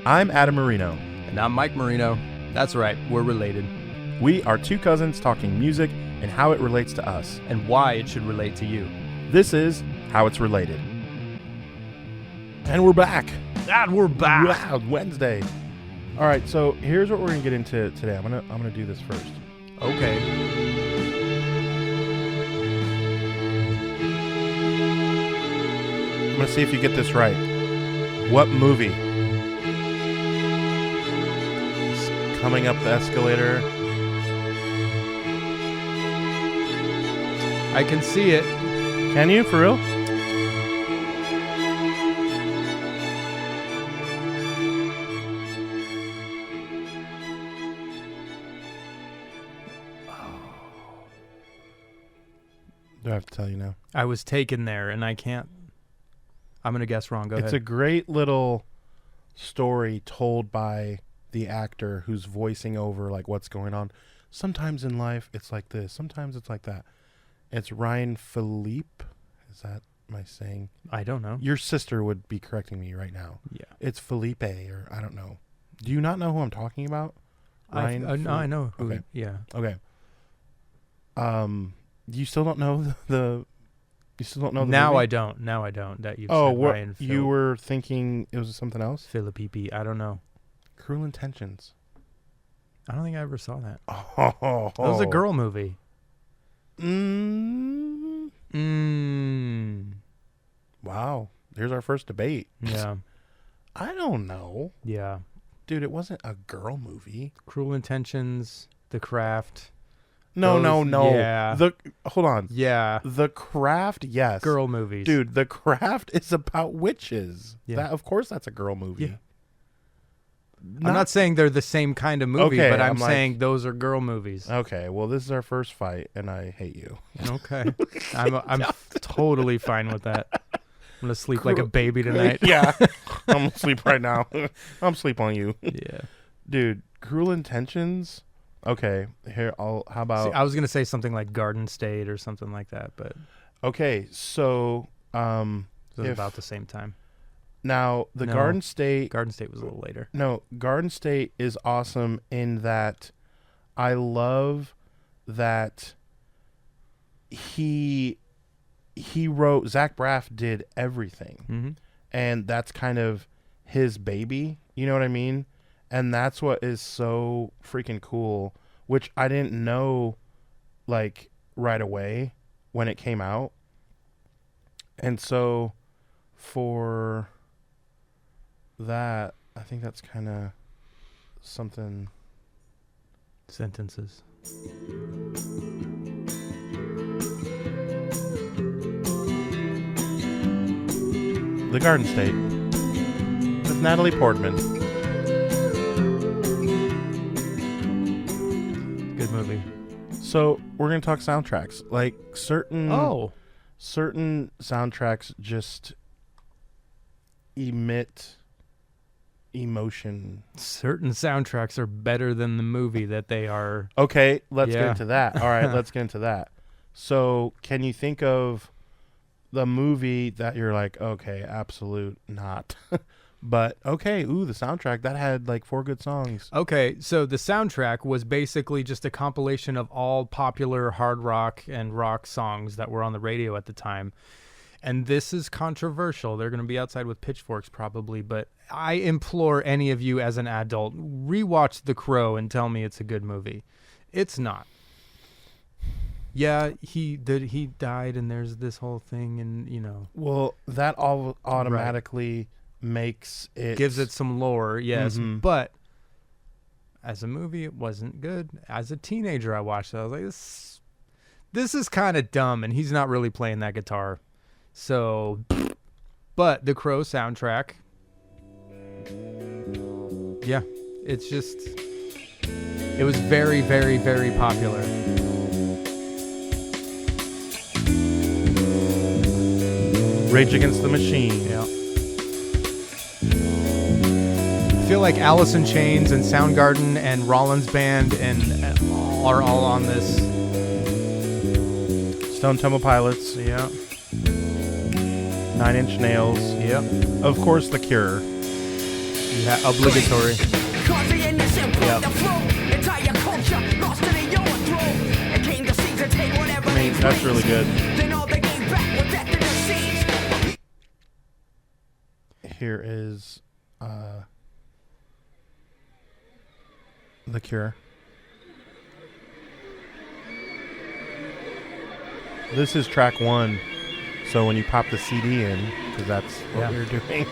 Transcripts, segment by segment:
I'm Adam Marino. And I'm Mike Marino. That's right, we're related. We are two cousins talking music and how it relates to us. And why it should relate to you. This is How It's Related. And we're back. We're back. Wow, Wednesday. All right, so here's what we're going to get into today. I'm gonna do this first. Okay. I'm going to see if you get this right. What movie? It's coming up the escalator. I can see it. Can you, for real? Do I have to tell you now? I was taken there, and I can't. I'm going to guess wrong. Go ahead. It's a great little story told by the actor who's voicing over like what's going on. Sometimes in life, it's like this. Sometimes it's like that. It's Ryan Philippe. Is that my saying? I don't know. Your sister would be correcting me right now. Yeah. It's Felipe, or I don't know. Do you not know who I'm talking about? Ryan? No, I know who. Okay. Yeah. Okay. You still don't know the you still don't know the Now movie? I don't. Now I don't. That you've Oh, said what Ryan you were thinking it was something else? Philippi. I don't know. Cruel Intentions. I don't think I ever saw that. Oh. That was a girl movie. Wow. There's our first debate. Yeah. I don't know. Yeah. Dude, it wasn't a girl movie. Cruel Intentions, The Craft. No. Yeah. Hold on. Yeah. The Craft, yes. Girl movies. Dude, The Craft is about witches. Yeah. That, of course that's a girl movie. Yeah. I'm not saying they're the same kind of movie, Okay, but I'm like, saying those are girl movies. Okay, well, this is our first fight, and I hate you. Okay. I'm totally fine with that. I'm going to sleep like a baby tonight. Yeah. I'm going to sleep right now. I'm asleep on you. Yeah. Dude, Cruel Intentions. Okay, here, how about... See, I was going to say something like Garden State or something like that, but... Okay, so... it was about the same time. Now, Garden State... Garden State was a little later. No, Garden State is awesome in that I love that he wrote... Zach Braff did everything. Mm-hmm. And that's kind of his baby. You know what I mean? And that's what is so freaking cool, which I didn't know, like, right away when it came out. And so, for that, I think that's kind of something. Sentences. The Garden State with Natalie Portman. Good movie. So we're gonna talk soundtracks. Like certain soundtracks just emit emotion. Certain soundtracks are better than the movie that they are. Okay, let's get into that. All right, let's get into that. So can you think of the movie that you're like, okay, absolute not. But okay, the soundtrack that had like 4 good songs. Okay, so the soundtrack was basically just a compilation of all popular hard rock and rock songs that were on the radio at the time. And this is controversial. They're going to be outside with pitchforks probably, but I implore any of you as an adult, rewatch The Crow and tell me it's a good movie. It's not. Yeah, he died and there's this whole thing and, you know. Well, that all automatically makes it... gives it some lore, yes. Mm-hmm. But as a movie, it wasn't good. As a teenager, I watched it. I was like, this is kind of dumb, and he's not really playing that guitar. So, but the Crow soundtrack, yeah, it's just, it was very, very, very popular. Rage Against the Machine. Yeah. I feel like Alice in Chains and Soundgarden and Rollins Band and are all on this. Stone Temple Pilots. Yeah. 9 Inch Nails. Yep. Of course, The Cure. Obligatory. Yeah. I mean, that's really good. Here is The Cure. This is track 1. So when you pop the CD in, because that's what we're doing.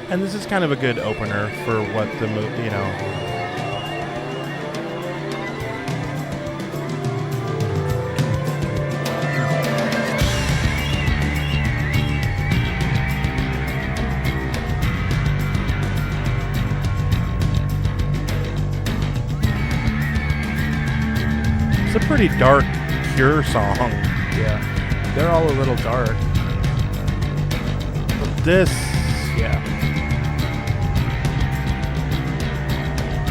And this is kind of a good opener for what the movie, you know. It's a pretty dark Cure song. Yeah. They're all a little dark. But this... Yeah.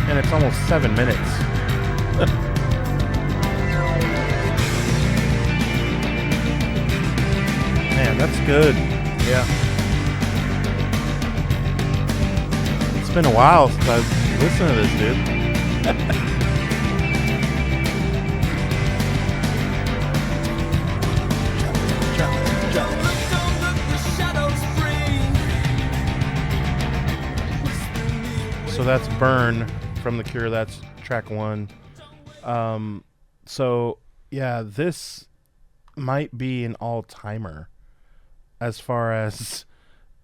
And it's almost 7 minutes. Man, that's good. Yeah. It's been a while since I've listened to this, dude. So that's Burn from The Cure. That's track 1. So yeah, this might be an all-timer as far as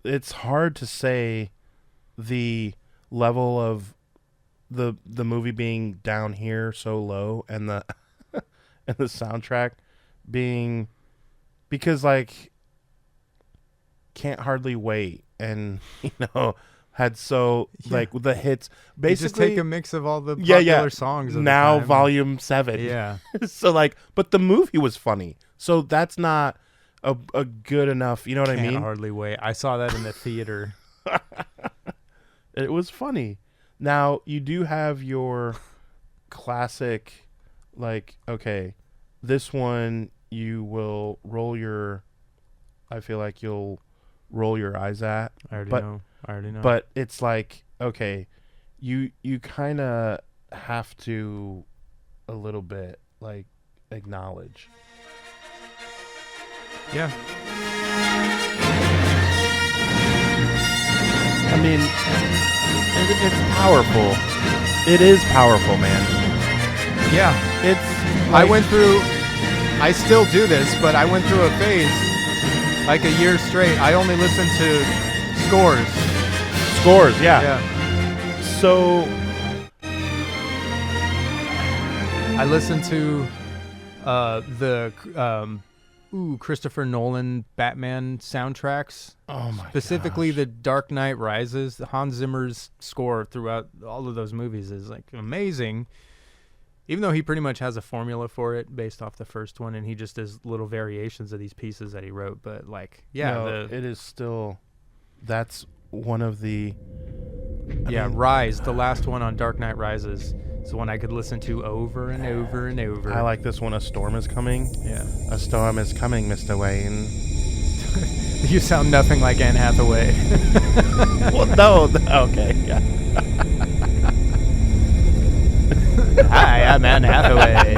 it's hard to say the level of the movie being down here so low and the and the soundtrack being, because like Can't Hardly Wait and had like the hits basically. You just take a mix of all the popular songs of now the time. volume 7. Yeah. So like, but the movie was funny, so that's not a good enough, you know what I mean? Can't Hardly Wait. I saw that in the theater. It was funny. Now you do have your classic, like, okay, this one you will I feel like you'll roll your eyes at. I already know. But it's like, okay, you kind of have to a little bit like acknowledge. Yeah. I mean, it's powerful. It is powerful, man. Yeah. It's like, I still do this, but I went through a phase like a year straight. I only listened to scores, yeah. So I listened to the Christopher Nolan Batman soundtracks. Oh my! Specifically, the Dark Knight Rises. Hans Zimmer's score throughout all of those movies is like amazing. Even though he pretty much has a formula for it based off the first one, and he just does little variations of these pieces that he wrote. But like, it is still. That's one of the. I mean, Rise, the last one on Dark Knight Rises, is one I could listen to over and over and over. I like this one. A storm is coming. Yeah. A storm is coming, Mr. Wayne. You sound nothing like Anne Hathaway. Well, no. Okay. Yeah. Hi, I'm Anne Hathaway.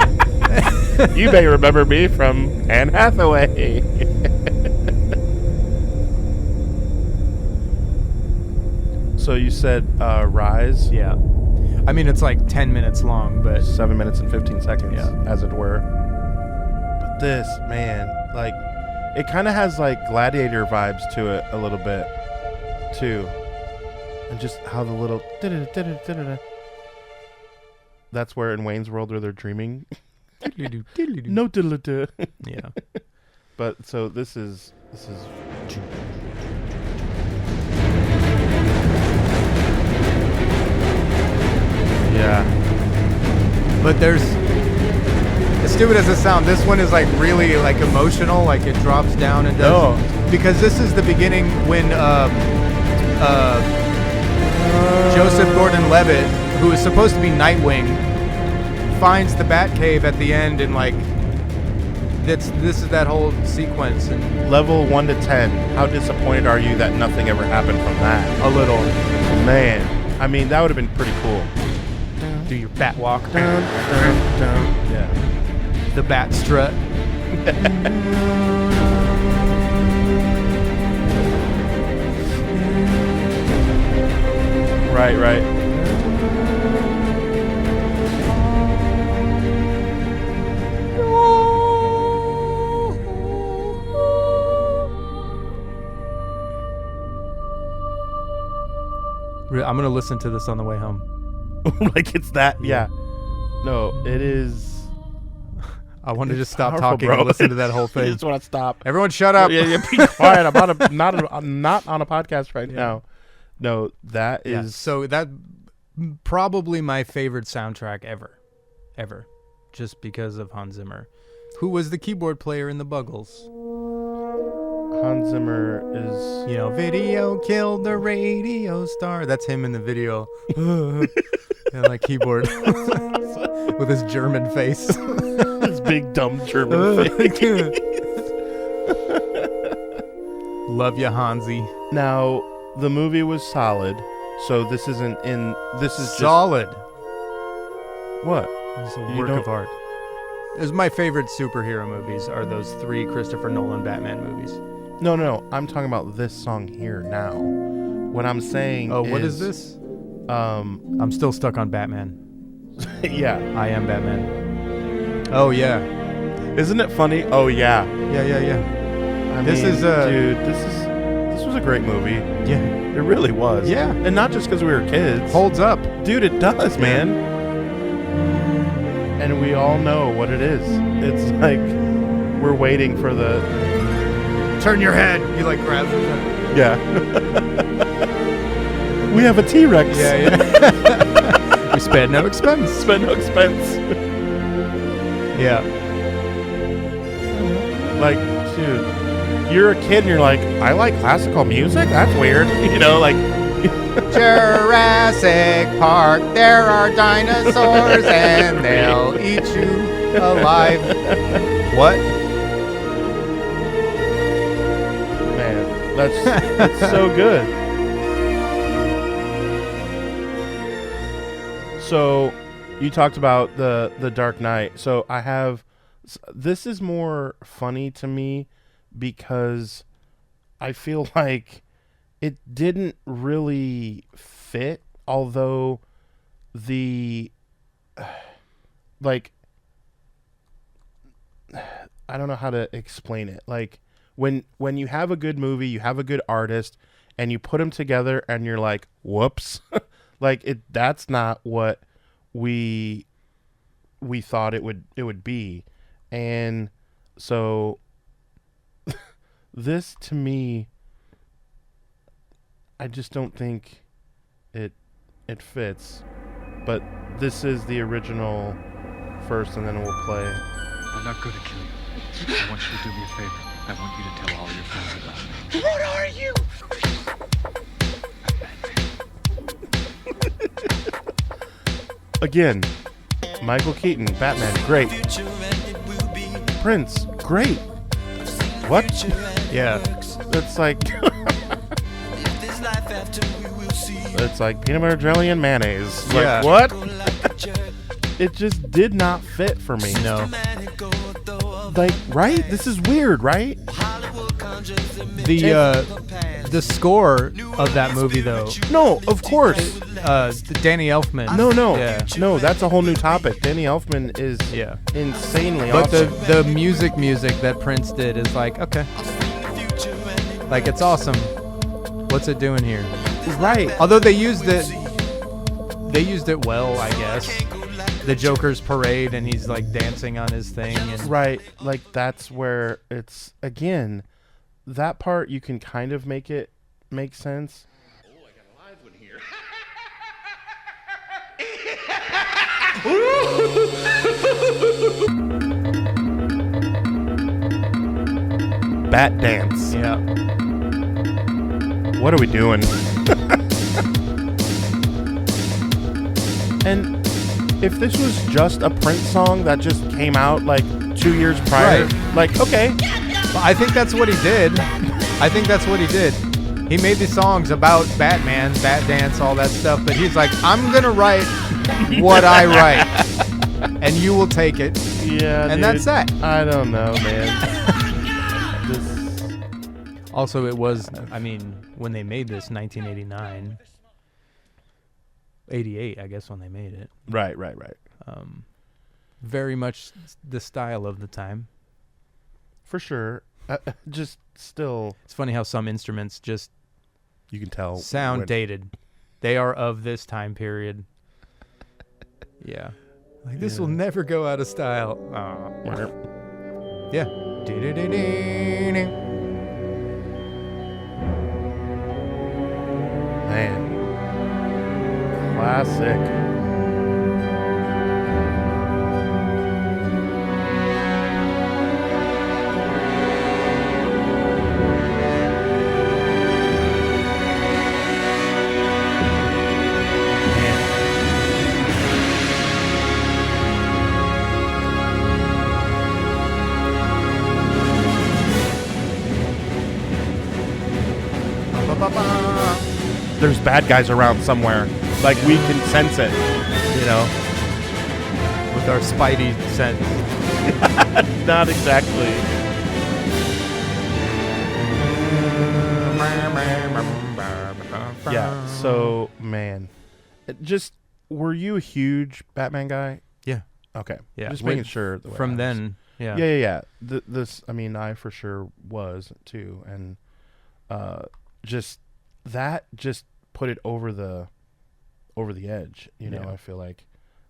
You may remember me from Anne Hathaway. So you said Rise? Yeah. I mean, it's like 10 minutes long, but 7 minutes and 15 seconds, yeah, as it were. But this, man, like, it kind of has like Gladiator vibes to it a little bit, too. And just how the little... That's where in Wayne's World where they're dreaming. No diddle-da. Yeah. But so this is yeah. But there's, as stupid as it sounds, this one is like really like emotional, like it drops down and does. Because this is the beginning when Joseph Gordon-Levitt, who is supposed to be Nightwing, finds the Batcave at the end and like this is that whole sequence, and Level 1 to 10. How disappointed are you that nothing ever happened from that? a little. Man, I mean, that would have been pretty cool. Do your bat walk. Yeah. The bat strut. Right. I'm gonna listen to this on the way home. Like it's that, yeah. No, it is. I want to just stop powerful, talking bro. and listen to that whole I thing. just want to stop. Everyone, shut up. Yeah, be quiet. I'm not on a podcast right now. No, that is. Yeah, so that probably my favorite soundtrack ever, just because of Hans Zimmer, who was the keyboard player in the Buggles. Hans Zimmer is. Video killed the radio star. That's him in the video. And like keyboard with his German face. His big dumb German face. Love ya, Hansi. Now, the movie was solid, so this isn't in. This is Solid. Just, what? It's a You work don't- of art. It's my favorite superhero movies are those 3 Christopher Nolan Batman movies. No. I'm talking about this song here now. What I'm saying. Oh, what is this? I'm still stuck on Batman. Yeah. I am Batman. Oh yeah. Isn't it funny? Oh yeah. Yeah. I This mean, is, dude. This was a great movie. Yeah. It really was. Yeah. And not just because we were kids. Holds up. Dude, it does, Yeah. man. And we all know what it is. It's like we're waiting for the. Turn your head. You like grab it. Yeah. We have a T-Rex. Yeah. We spared no expense. Spend no expense. Yeah. Like, dude, you're a kid and you're like, I like classical music? That's weird. Like. Jurassic Park, there are dinosaurs and they'll eat you alive. What? Man, that's so good. So, you talked about the Dark Knight. So, this is more funny to me because I feel like it didn't really fit, although like, I don't know how to explain it. Like, when you have a good movie, you have a good artist, and you put them together, and you're like, whoops. Like, that's not what we thought it would be. And so this, to me, I just don't think it fits. But this is the original first, and then we'll play. I'm not going to kill you. I want you to do me a favor. I want you to tell all your friends about me. What are you? Again, Michael Keaton, Batman, great. Prince, great. What? Yeah. It's like it's like peanut butter jelly and mayonnaise. Yeah. Like, what? It just did not fit for me. No. Like, right? This is weird, right? The score of that movie, though, No, of course. Danny Elfman. No. Yeah. No, that's a whole new topic. Danny Elfman is Yeah. insanely But awesome. the music that Prince did is like, okay. Like, it's awesome. What's it doing here? Right. Although they used it well, I guess. The Joker's parade, and he's like dancing on his thing. And Right. Like, that's where it's, again, that part you can kind of make it make sense. Oh, I got a live one here. Bat dance. yeah. What are we doing? And if this was just a Prince song that just came out like 2 years prior. Right. Like, okay. I think that's what he did. He made these songs about Batman, Bat Dance, all that stuff, but he's like, I'm going to write what I write, and you will take it. Yeah, and dude, that's that. I don't know, man. Also, it was, I mean, when they made this, 1989, 88, I guess, when they made it. Right. Very much the style of the time. For sure. Just still. It's funny how some instruments just You can tell. sound dated. They are of this time period. Yeah. Like, this will never go out of style. Oh. Yeah. Man. Classic. There's bad guys around somewhere. Like, we can sense it, you know? With our spidey sense. Not exactly. Yeah, so, man. Were you a huge Batman guy? Yeah. Okay. Yeah. Just making sure. From then, yeah. Yeah. I for sure was, too. And just put it over the edge, you know. I feel like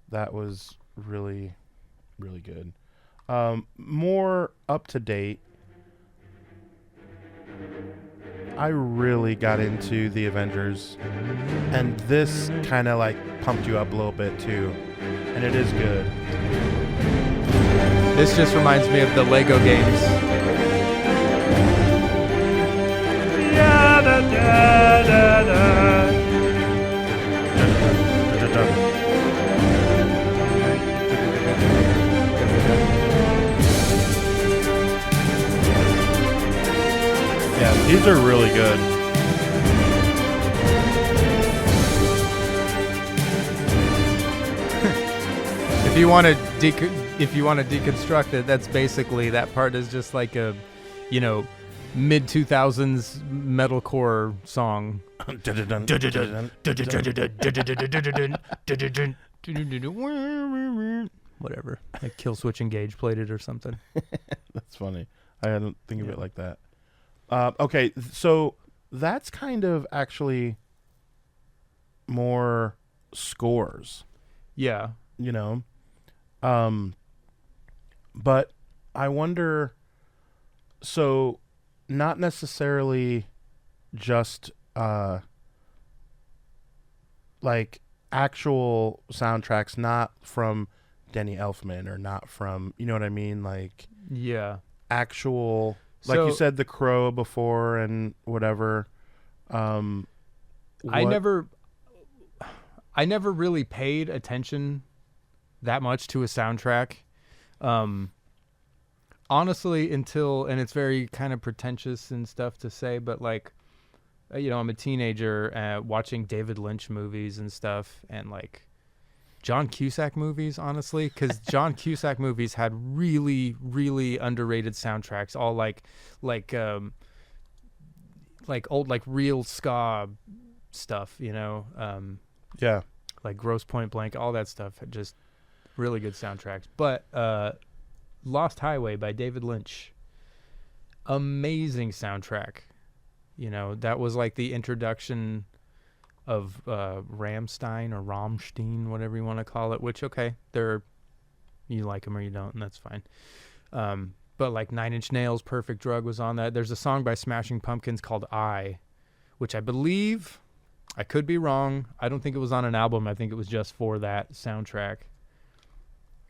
that was really, really good. More up to date, I really got into the Avengers, and this kind of like pumped you up a little bit too, and it is good. This just reminds me of the Lego games. Yeah, these are really good. If you want to deconstruct it, that's basically, that part is just like a, you know, mid 2000s metalcore song. Whatever. Like Kill Switch Engage played it or something. That's funny. I didn't think of it like that. Okay, so that's kind of actually more scores. Yeah. You know? But I wonder, so not necessarily just like actual soundtracks, not from Danny Elfman or not from, you know what I mean? Like, yeah, actual, like so, you said, The Crow before and whatever. I never really paid attention that much to a soundtrack. Honestly, until, and it's very kind of pretentious and stuff to say, but like, you know, I'm a teenager watching David Lynch movies and stuff, and like John Cusack movies, honestly, because John Cusack movies had really, really underrated soundtracks, all like old, like real ska stuff, you know? Yeah. Like Grosse Point Blank, all that stuff had just really good soundtracks. But Lost Highway by David Lynch, amazing soundtrack. You know, that was like the introduction of Rammstein or Rammstein, whatever you want to call it, which, okay, you like them or you don't, and that's fine. But like Nine Inch Nails' Perfect Drug was on that. There's a song by Smashing Pumpkins called I, which I believe, I could be wrong, I don't think it was on an album. I think it was just for that soundtrack.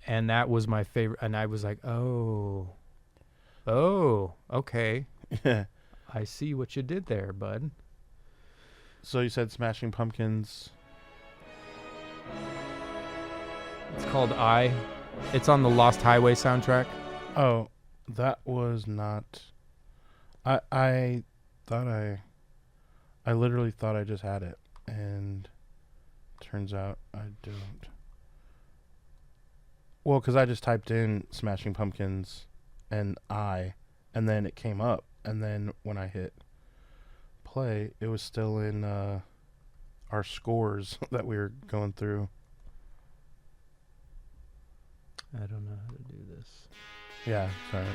And that was my favorite. And I was like, oh, okay. I see what you did there, bud. So you said Smashing Pumpkins. It's called I. It's on the Lost Highway soundtrack. Oh, that was not. I thought I literally thought I just had it, and turns out I don't. Well, because I just typed in Smashing Pumpkins and and then it came up, and then when I hit play, it was still in our scores that we were going through. I don't know how to do this. Yeah, sorry.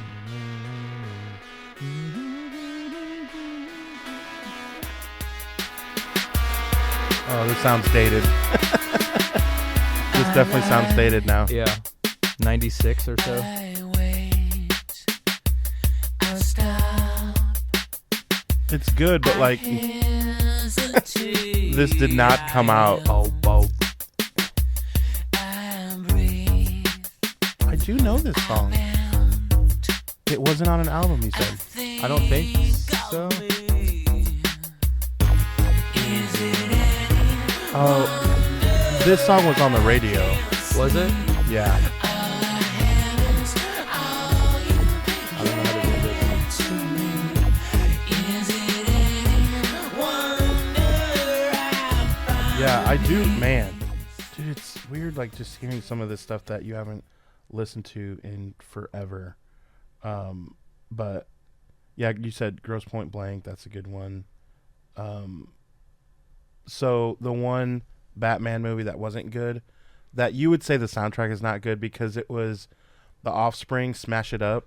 Oh, this sounds dated. This definitely sounds dated now. Yeah. 96 or so. It's good, but like this did not come out. Oh. I do know this song. It wasn't on an album, he said. I don't think so. Oh, this song was on the radio. Was it? Yeah. I don't know how to do this. Yeah, I do, man. Dude, it's weird, like, just hearing some of this stuff that you haven't listened to in forever. But, yeah, you said Gross Point Blank. That's a good one. So, the one Batman movie that wasn't good, that you would say the soundtrack is not good because it was The Offspring, Smash It Up.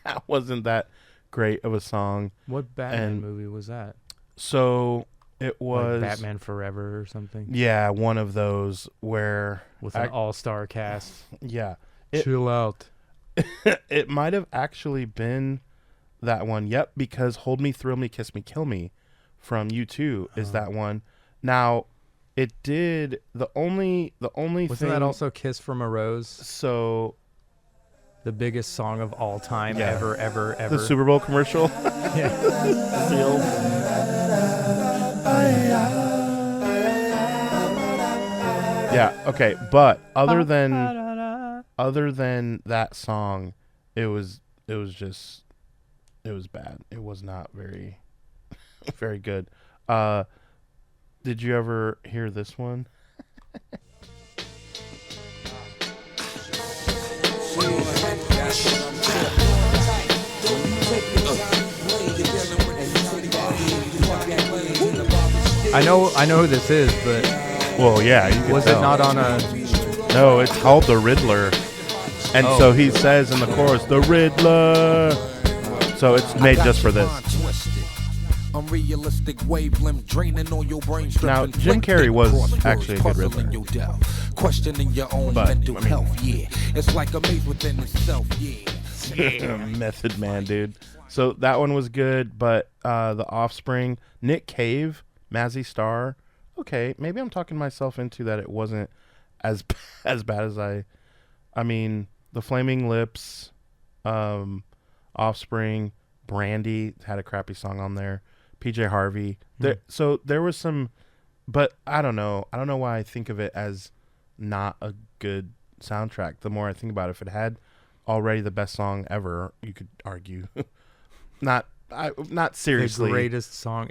That wasn't that great of a song. What Batman movie was that? So... It was like Batman Forever or something. Yeah, one of those where with an all-star cast. Yeah, Chill out. It might have actually been that one. Yep, because "Hold Me, Thrill Me, Kiss Me, Kill Me" from U2 is that one. Now, it did the only wasn't thing that also "Kiss from a Rose"? So, the biggest song of all time, yeah. ever. The Super Bowl commercial. Yeah. Yeah, okay, but other than that song, it was bad. It was not very very good. Did you ever hear this one? I know who this is, but well, yeah, you can was tell. it not on a? No, it's called The Riddler, and so he says in the chorus, "The Riddler." So it's made just for this. Unrealistic wavelength draining on your brain. Now, Jim Carrey was actually a good Riddler. Questioning your own mental health, yeah. It's like a maze within itself, yeah. Method Man, dude. So that one was good, but The Offspring, Nick Cave, Mazzy Star. Okay, maybe I'm talking myself into that. It wasn't as bad as I mean, The Flaming Lips, Offspring, Brandy had a crappy song on there. PJ Harvey. So there was some, but I don't know. I don't know why I think of it as not a good soundtrack. The more I think about it, if it had already the best song ever, you could argue. Not seriously. The greatest song.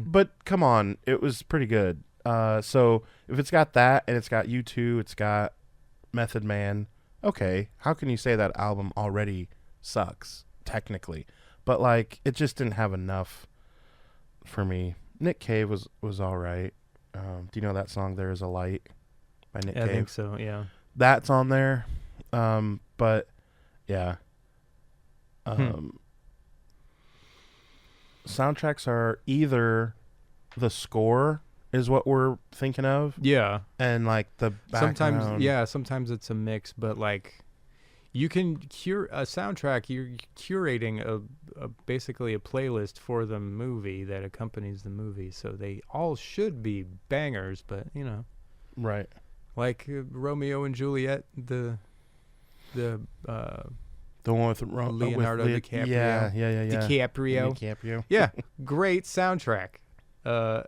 But come on, it was pretty good. So if it's got that and it's got U2, it's got Method Man. Okay, how can you say that album already sucks technically? But like, it just didn't have enough for me. Nick Cave was all right. Do you know that song "There Is a Light" by Nick Cave? I think so. Yeah, that's on there. But yeah. Soundtracks are either the score is what we're thinking of. Yeah, and like the background. Sometimes it's a mix, but like you can cure a soundtrack. You're curating a basically a playlist for the movie that accompanies the movie, so they all should be bangers. But right, like Romeo and Juliet, the one with Leonardo DiCaprio. Yeah. DiCaprio. Yeah, great soundtrack. That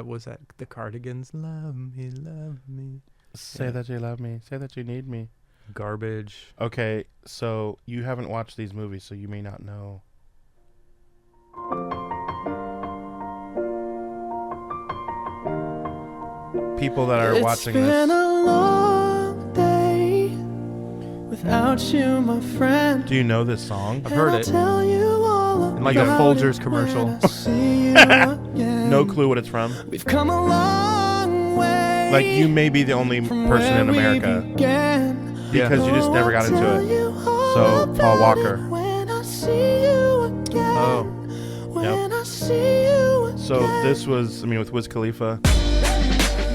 was the Cardigans. Love me. Say that you love me. Say that you need me. Garbage. Okay, so you haven't watched these movies, so you may not know. People that are watching this. It's been a long day without you, my friend. Do you know this song? I've heard it. In like a Folgers commercial. No clue what it's from. We've come a long way. Like, you may be the only person in America because you just never got into it. So, Paul Walker. Oh. Yep. So this was, I mean, with Wiz Khalifa.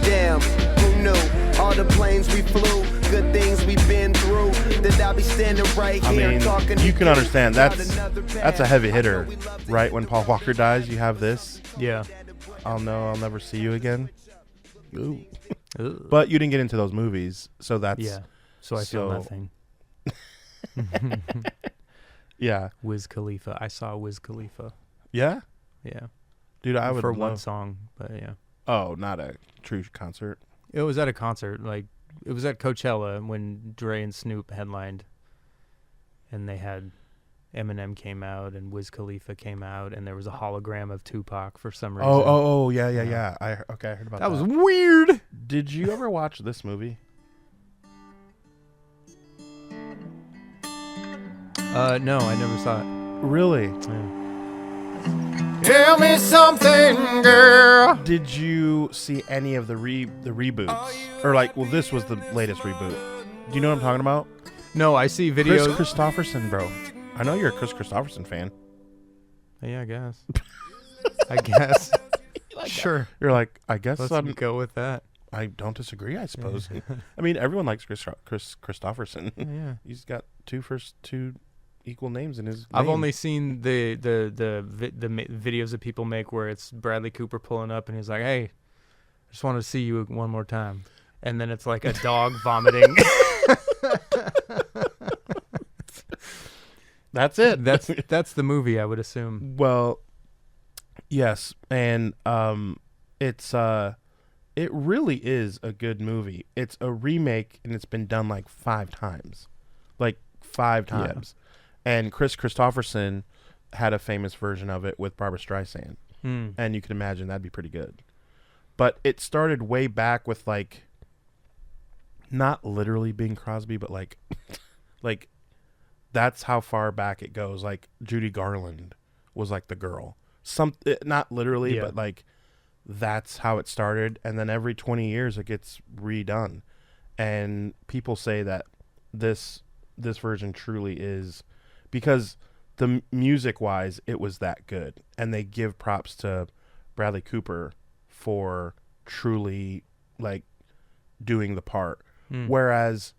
Damn, who knew? All the planes we flew, good things we've been through. That I'll be standing right here I mean, talking. you can understand that's a heavy hitter, right? When Paul Walker dies, you have this. Yeah. I'll never see you again. Ooh. Ooh. But you didn't get into those movies, so that's Yeah. So I feel nothing. Yeah. Wiz Khalifa. I saw Wiz Khalifa. Yeah. Yeah. Dude, I would for love... one song, but yeah. Oh, not a true concert. It was at a concert. Like, it was at Coachella when Dre and Snoop headlined, and they had Eminem came out and Wiz Khalifa came out, and there was a hologram of Tupac for some reason. Yeah. I heard about that. That was weird. Did you ever watch this movie? No, I never saw it. Really? Yeah. Tell me something, girl. Did you see any of the reboots? Or like, well, this was the latest reboot. Do you know what I'm talking about? No, I see videos. Chris Christopherson, bro. I know you're a Chris Christopherson fan. Yeah, I guess. I guess. Sure. You're like, I guess Let's I'm... go with that. I don't disagree, I suppose. I mean, everyone likes Chris Christopherson. Yeah. He's got two equal names in his I've name. only seen the videos that people make where it's Bradley Cooper pulling up and he's like, "Hey, I just want to see you one more time," and then it's like a dog vomiting. That's it. That's the movie, I would assume. Well, yes, and it really is a good movie. It's a remake, and it's been done like 5 times. Like 5 times. And Chris Christopherson had a famous version of it with Barbra Streisand. And you can imagine that'd be pretty good. But it started way back with like, not literally Bing Crosby, but like, like that's how far back it goes. Like Judy Garland was like the girl. Not literally, but like that's how it started. And then every 20 years it gets redone. And people say that this version truly is, because the music wise it was that good, and they give props to Bradley Cooper for truly like doing the part. Whereas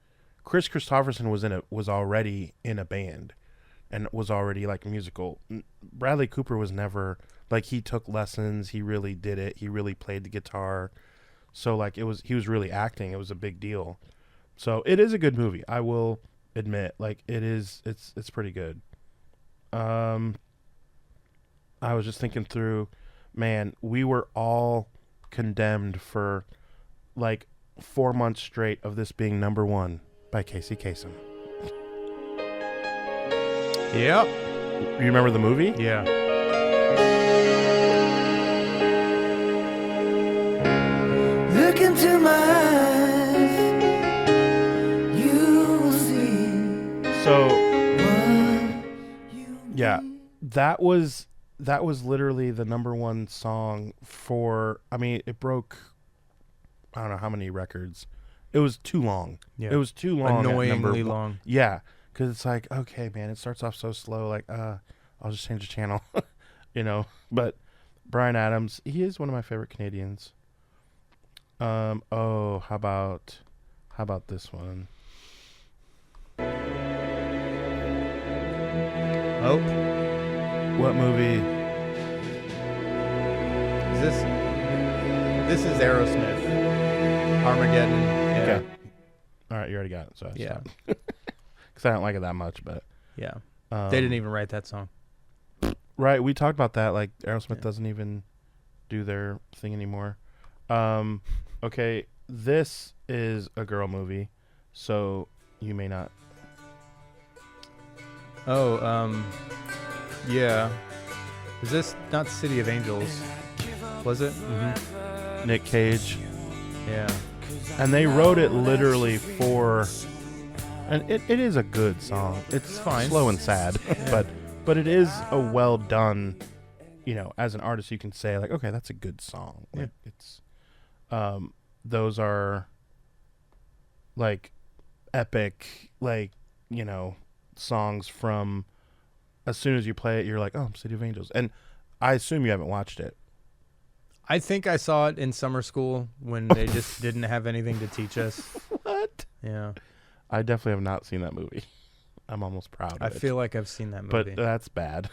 Chris Christopherson was already in a band and was already like musical. Bradley Cooper was never like, he took lessons, he really did it, he really played the guitar. So like he was really acting. It was a big deal. So it is a good movie, I will admit. Like it's pretty good. I was just thinking through, man, we were all condemned for like 4 months straight of this being number 1 by Casey Kasem. Yep. You remember the movie? Yeah. Look into my eyes, you will see. So, yeah, that was literally the number 1 song for, I mean, it broke, I don't know how many records. It was too long. Yeah. It was too long. Annoyingly long. Yeah, because it's like, okay, man, it starts off so slow. Like, I'll just change the channel, you know. But Bryan Adams, he is one of my favorite Canadians. How about this one? Oh, What movie? This is Aerosmith. Armageddon. Yeah. Okay. All right, you already got it. So Yeah. because I don't like it that much, but Yeah. They didn't even write that song. right. We talked about that. Like Aerosmith doesn't even do their thing anymore. Okay, this is a girl movie, so you may not. Oh, yeah. Is this not City of Angels? Was it? Mm-hmm. Nick Cage. Yeah. And they wrote it literally for, and it is a good song. It's fine. Slow and sad, but it is a well done, you know, as an artist you can say like, okay, that's a good song. Like, it's those are like epic, like, you know, songs from as soon as you play it you're like, oh, City of Angels. And I assume you haven't watched it. I think I saw it in summer school when they just didn't have anything to teach us. What? Yeah. I definitely have not seen that movie. I'm almost proud of I it. feel like I've seen that movie. But that's bad.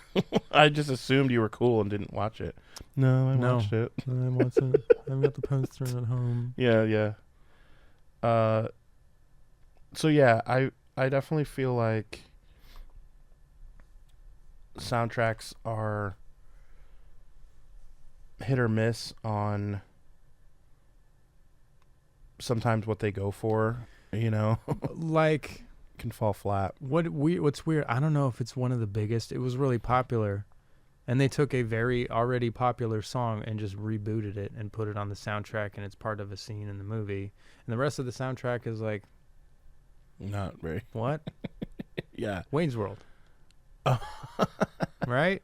I just assumed you were cool and didn't watch it. No, I watched it. I watched it. I've got the poster at home. Yeah. So yeah, I definitely feel like soundtracks are hit or miss on sometimes what they go for, you know. Like, can fall flat. What's weird, I don't know if it's one of the biggest. It was really popular, and they took a very already popular song and just rebooted it and put it on the soundtrack, and it's part of a scene in the movie. And the rest of the soundtrack is like, not very. What? Yeah. Wayne's World. Right?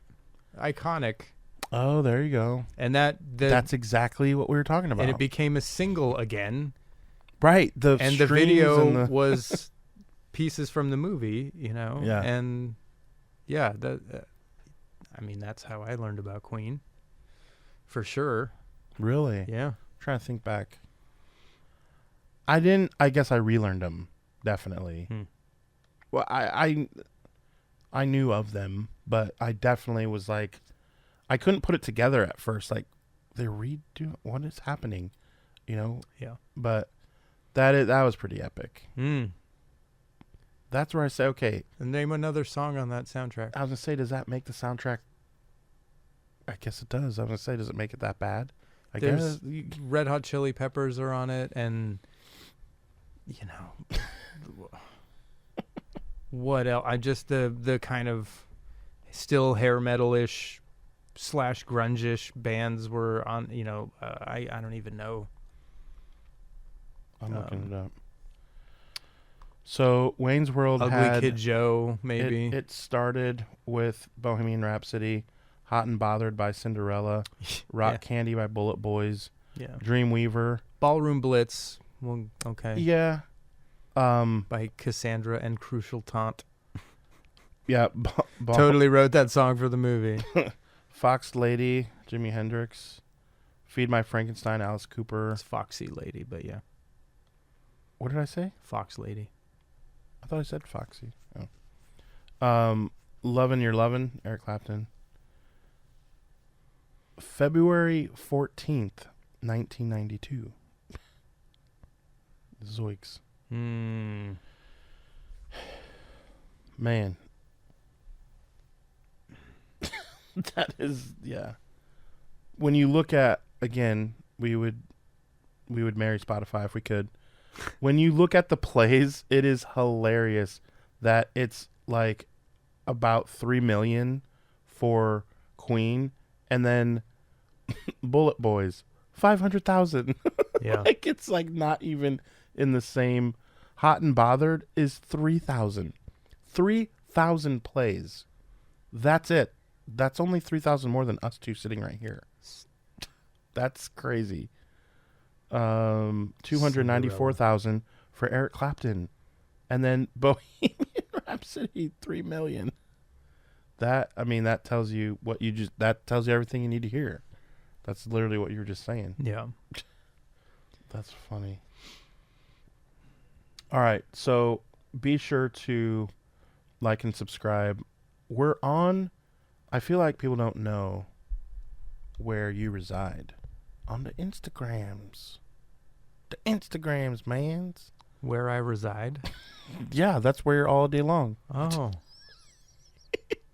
Iconic. Oh, there you go. And that's exactly what we were talking about. And it became a single again. Right. The video was pieces from the movie, you know. Yeah. And yeah, I mean, that's how I learned about Queen. For sure. Really? Yeah. I'm trying to think back. I guess I relearned them, definitely. Well, I knew of them, but I definitely was like, I couldn't put it together at first. Like, they're redoing, what is happening? You know? Yeah. But that was pretty epic. That's where I say, okay. And name another song on that soundtrack. I was going to say, does that make the soundtrack? I guess it does. I was going to say, does it make it that bad? I guess. Red Hot Chili Peppers are on it, and, you know, what else? I just, the kind of still hair metal-ish / grunge-ish bands were on, you know, I don't even know. I'm looking it up. So Wayne's World Ugly had Kid Joe, maybe. It started with Bohemian Rhapsody, Hot and Bothered by Cinderella, Rock Candy by Bullet Boys, Dreamweaver, Ballroom Blitz. Well, okay. Yeah. By Cassandra and Crucial Taunt. Yeah. Totally wrote that song for the movie. Fox Lady, Jimi Hendrix, Feed My Frankenstein, Alice Cooper. It's Foxy Lady, but yeah. What did I say? Fox Lady. I thought I said Foxy. Oh. Lovin' Your Lovin', Eric Clapton. February 14th, 1992. Zoinks. Man. That is, yeah. When you look at, again, we would marry Spotify if we could. When you look at the plays, it is hilarious that it's like about 3 million for Queen, and then Bullet Boys 500,000. Yeah. Like, it's like not even in the same. Hot and Bothered is 3,000 plays. That's it. That's only 3,000 more than us two sitting right here. That's crazy. 294,000 for Eric Clapton, and then Bohemian Rhapsody 3 million. That tells you that tells you everything you need to hear. That's literally what you were just saying. Yeah. That's funny. All right, so be sure to like and subscribe. We're on, I feel like people don't know where you reside. On the Instagrams. The Instagrams, mans. Where I reside? Yeah, that's where you're all day long. Oh.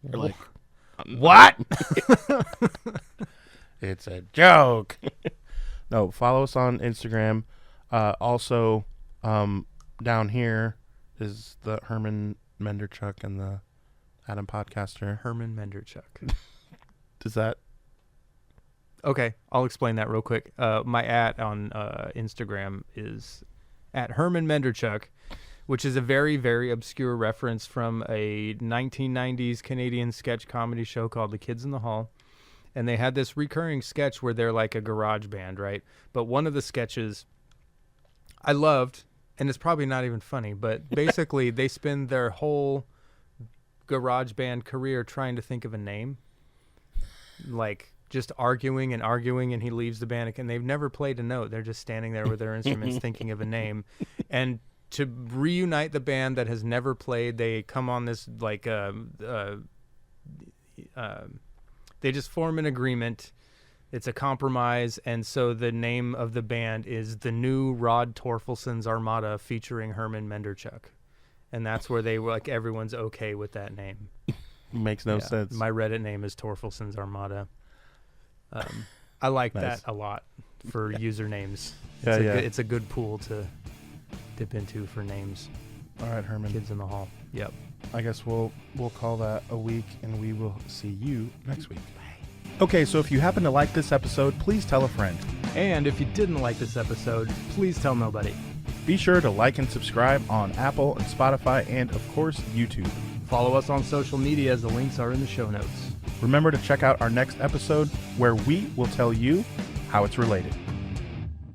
You're like, what? It's a joke. No, follow us on Instagram. Also, down here is the Herman Menderchuk and the Adam Podcaster. Herman Menderchuk. Does that? Okay, I'll explain that real quick. My on Instagram is at Herman Menderchuk, which is a very, very obscure reference from a 1990s Canadian sketch comedy show called The Kids in the Hall. And they had this recurring sketch where they're like a garage band, right? But one of the sketches I loved, and it's probably not even funny, but basically they spend their whole garage band career trying to think of a name. Like just arguing, and he leaves the band, and they've never played a note. They're just standing there with their instruments thinking of a name. And to reunite the band that has never played, they come on this like they just form an agreement. It's a compromise, and so the name of the band is the New Rod Torfelson's Armada featuring Herman Menderchuk. And that's where they were like, everyone's okay with that name. Makes no sense. My Reddit name is Torfelson's Armada. I like Nice. that a lot for usernames. Yeah, It's a good pool to dip into for names. All right, Herman. Kids in the Hall. Yep. I guess we'll call that a week, and we will see you next week. Okay, so if you happen to like this episode, please tell a friend. And if you didn't like this episode, please tell nobody. Be sure to like and subscribe on Apple and Spotify and, of course, YouTube. Follow us on social media as the links are in the show notes. Remember to check out our next episode where we will tell you how it's related.